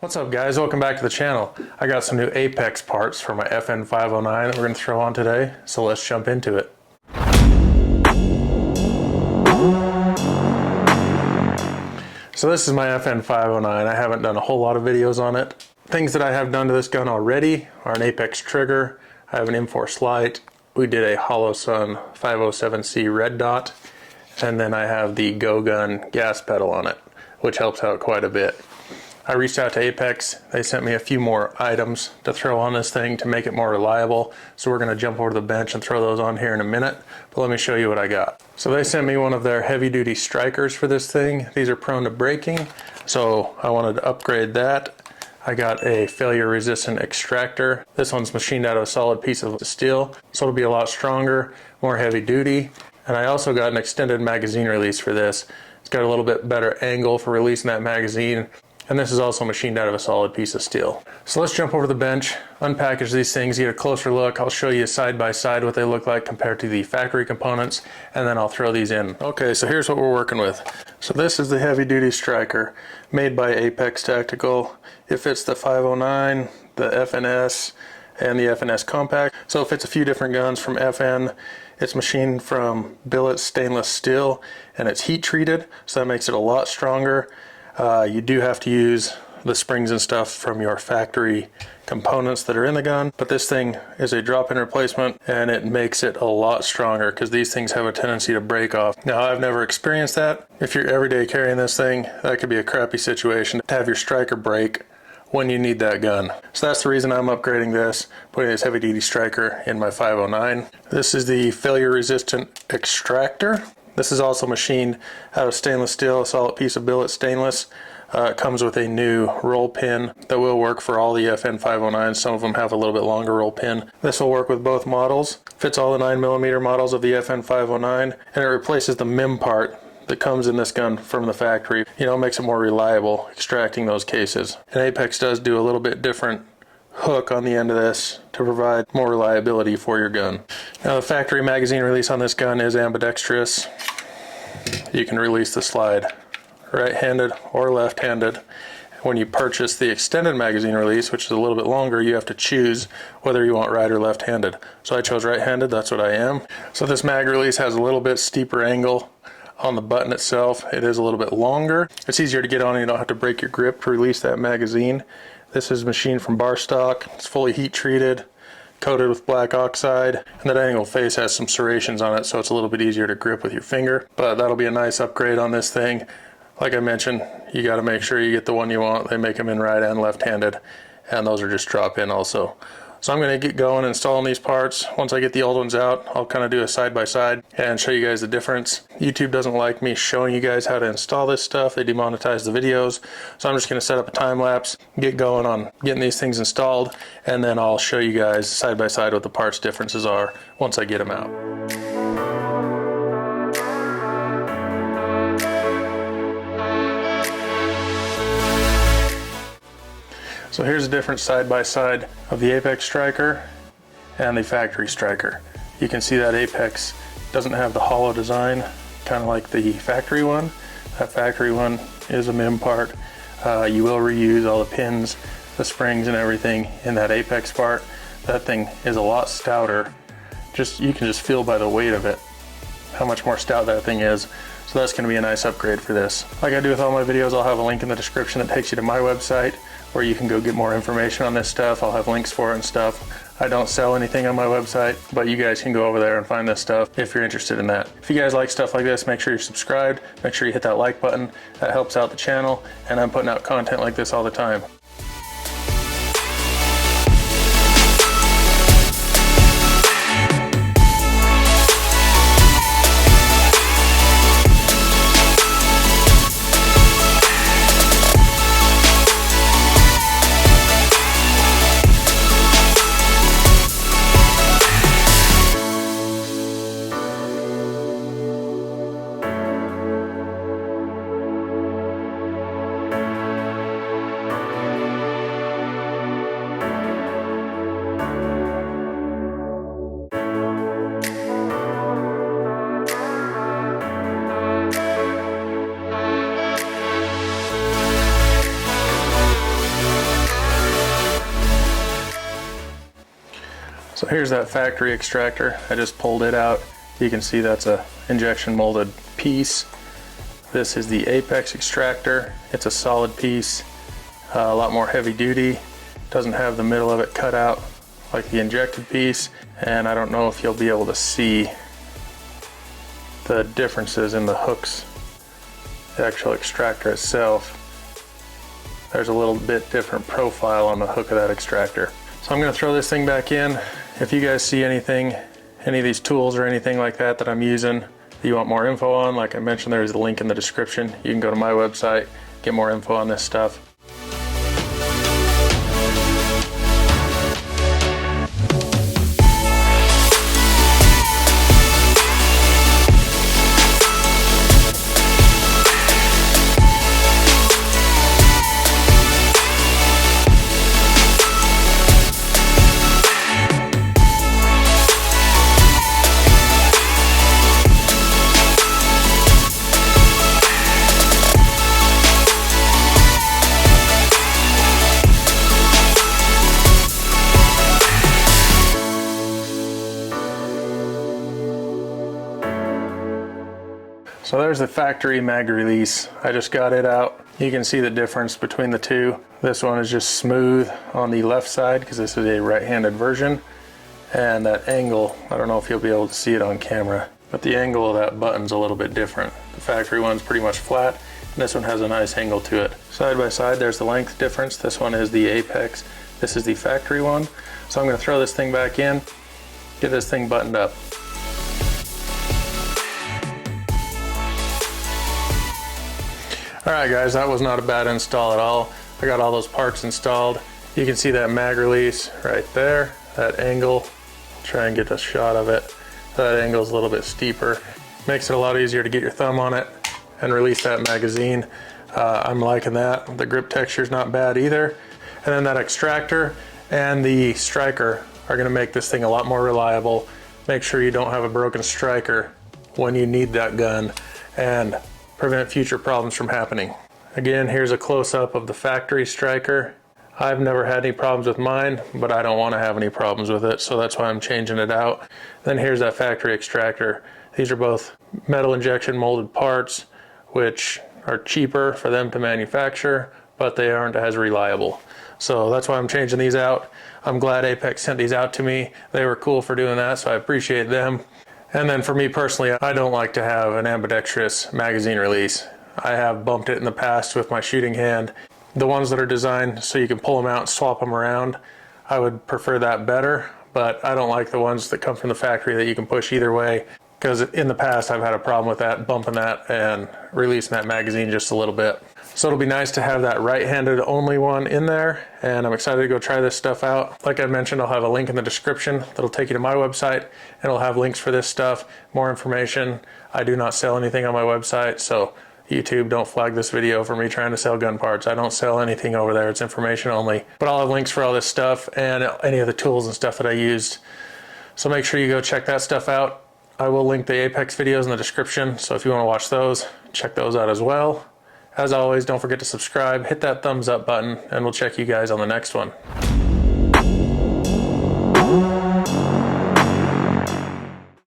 What's up guys, welcome back to the channel. I got some new Apex parts for my FN509 that we're going to throw on today, so let's jump into it. So this is my FN509. I haven't done a whole lot of videos on it. Things that I have done to this gun already are an Apex trigger, I have an M-Force light, we did a HoloSun 507C red dot, and then I have the Go Gun gas pedal on it, which helps out quite a bit. I reached out to Apex, they sent me a few more items to throw on this thing to make it more reliable, so we're going to jump over to the bench and throw those on here in a minute, but let me show you what I got. So they sent me one of their heavy duty strikers for this thing. These are prone to breaking, so I wanted to upgrade that. I got a failure resistant extractor. This one's machined out of a solid piece of steel, so it'll be a lot stronger, more heavy duty. And I also got an extended magazine release for this. It's got a little bit better angle for releasing that magazine. And this is also machined out of a solid piece of steel. So let's jump over to the bench, unpackage these things, get a closer look. I'll show you side by side what they look like compared to the factory components, and then I'll throw these in. Okay, so here's what we're working with. So this is the heavy duty striker made by Apex Tactical. It fits the 509, the FNS, and the FNS Compact. So it fits a few different guns from FN. It's machined from billet stainless steel, and it's heat treated, so that makes it a lot stronger. You do have to use the springs and stuff from your factory components that are in the gun, but this thing is a drop-in replacement and it makes it a lot stronger because these things have a tendency to break off. Now, I've never experienced that. If you're everyday carrying this thing, that could be a crappy situation to have your striker break when you need that gun. So that's the reason I'm upgrading this, putting this heavy duty striker in my 509. This is the failure resistant extractor. This is also machined out of stainless steel, a solid piece of billet stainless. It comes with a new roll pin that will work for all the FN509s. Some of them have a little bit longer roll pin. This will work with both models. Fits all the 9mm models of the FN509, and it replaces the MIM part that comes in this gun from the factory. You know, it makes it more reliable extracting those cases. And Apex does do a little bit different hook on the end of this to provide more reliability for your gun. Now, the factory magazine release on this gun is ambidextrous. You can release the slide right-handed or left-handed. When you purchase the extended magazine release, which is a little bit longer, you have to choose whether you want right or left-handed. So I chose right-handed, that's what I am. So this mag release has a little bit steeper angle on the button itself. It is a little bit longer. It's easier to get on and you don't have to break your grip to release that magazine. This is machined from bar stock. It's fully heat treated, coated with black oxide, and that angle face has some serrations on it, so it's a little bit easier to grip with your finger. But that'll be a nice upgrade on this thing. Like I mentioned, you got to make sure you get the one you want. They make them in right and left-handed, and those are just drop in also. So I'm going to get going installing these parts. Once I get the old ones out, I'll kind of do a side-by-side and show you guys the difference. YouTube doesn't like me showing you guys how to install this stuff. They demonetize the videos. So I'm just going to set up a time lapse, get going on getting these things installed, and then I'll show you guys side-by-side what the parts differences are once I get them out. So here's a different side-by-side of the Apex striker and the factory striker. You can see that Apex doesn't have the hollow design, kind of like the factory one. That factory one is a MIM part. You will reuse all the pins, the springs and everything in that Apex part. That thing is a lot stouter. You can just feel by the weight of it how much more stout that thing is. So that's going to be a nice upgrade for this. Like I do with all my videos, I'll have a link in the description that takes you to my website where you can go get more information on this stuff. I'll have links for it and stuff. I don't sell anything on my website, but you guys can go over there and find this stuff if you're interested in that. If you guys like stuff like this, make sure you're subscribed. Make sure you hit that like button. That helps out the channel, and I'm putting out content like this all the time. So here's that factory extractor. I just pulled it out. You can see that's a injection molded piece. This is the apex extractor. It's a solid piece, a lot more heavy duty. Doesn't have the middle of it cut out like the injected piece. And I don't know if you'll be able to see the differences in the hooks. The actual extractor itself, there's a little bit different profile on the hook of that extractor. So I'm going to throw this thing back in. If you guys see anything, any of these tools or anything like that that I'm using that you want more info on, like I mentioned, there's a link in the description. You can go to my website, get more info on this stuff. So there's the factory mag release. I just got it out. You can see the difference between the two. This one is just smooth on the left side because this is a right-handed version. And that angle, I don't know if you'll be able to see it on camera, but the angle of that button's a little bit different. The factory one's pretty much flat, and this one has a nice angle to it. Side by side, there's the length difference. This one is the apex. This is the factory one. So I'm gonna throw this thing back in, get this thing buttoned up. Alright guys, that was not a bad install at all. I got all those parts installed. You can see that mag release right there, that angle. Try and get a shot of it. That angle is a little bit steeper. Makes it a lot easier to get your thumb on it and release that magazine. I'm liking that. The grip texture is not bad either. And then that extractor and the striker are gonna make this thing a lot more reliable. Make sure you don't have a broken striker when you need that gun, and prevent future problems from happening. Again, here's a close-up of the factory striker. I've never had any problems with mine, but I don't want to have any problems with it, so that's why I'm changing it out. Then here's that factory extractor. These are both metal injection molded parts, which are cheaper for them to manufacture, but they aren't as reliable. So that's why I'm changing these out. I'm glad Apex sent these out to me. They were cool for doing that, so I appreciate them. And then for me personally, I don't like to have an ambidextrous magazine release. I have bumped it in the past with my shooting hand. The ones that are designed so you can pull them out and swap them around, I would prefer that better, but I don't like the ones that come from the factory that you can push either way, because in the past I've had a problem with that, bumping that and releasing that magazine just a little bit. So it'll be nice to have that right-handed only one in there, and I'm excited to go try this stuff out. Like I mentioned, I'll have a link in the description that'll take you to my website, and it'll have links for this stuff, more information. I do not sell anything on my website, so YouTube, don't flag this video for me trying to sell gun parts. I don't sell anything over there, it's information only. But I'll have links for all this stuff and any of the tools and stuff that I used. So make sure you go check that stuff out. I will link the Apex videos in the description, so if you want to watch those, check those out as well. As always, don't forget to subscribe, hit that thumbs up button, and we'll check you guys on the next one.